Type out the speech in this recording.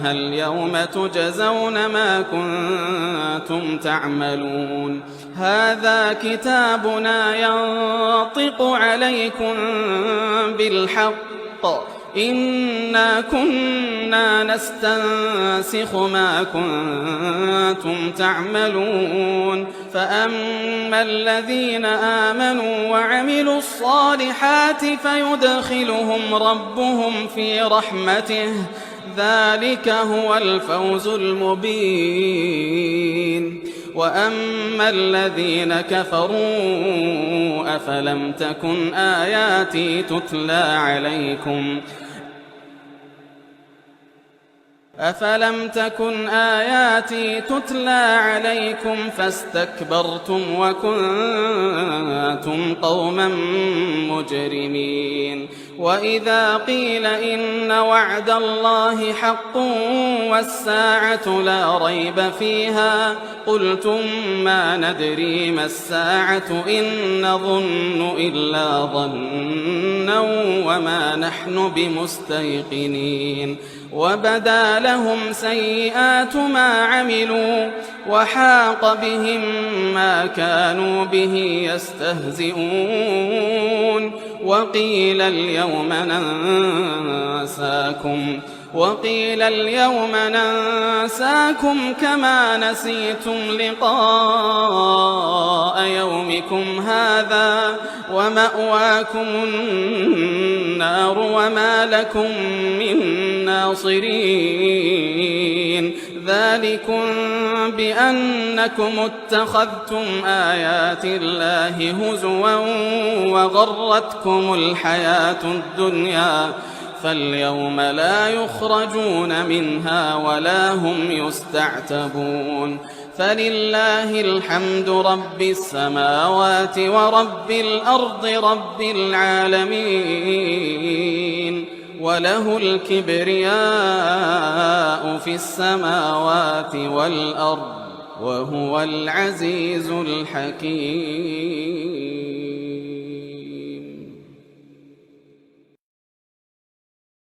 اليوم تجزون ما كنتم تعملون هذا كتابنا ينطق عليكم بالحق إنا كنا نستنسخ ما كنتم تعملون فأما الذين آمنوا وعملوا الصالحات فيدخلهم ربهم في رحمته ذلك هو الفوز المبين وأما الذين كفروا أفلم تكن آياتي تتلى عليكم فاستكبرتم وكنتم قوما مجرمين وإذا قيل إن وعد الله حق والساعة لا ريب فيها قلتم ما ندري ما الساعة إن نظن إلا ظنا وما نحن بمستيقنين وبدا لهم سيئات ما عملوا وحاق بهم ما كانوا به يستهزئون وقيل اليوم ننساكم كما نسيتم لقاء يومكم هذا ومأواكم النار وما لكم من ناصرين ذلكم بأنكم اتخذتم آيات الله هزوا وغرتكم الحياة الدنيا فاليوم لا يخرجون منها ولا هم يستعتبون فلله الحمد رب السماوات ورب الأرض رب العالمين وله الكبرياء في السماوات والأرض وهو العزيز الحكيم.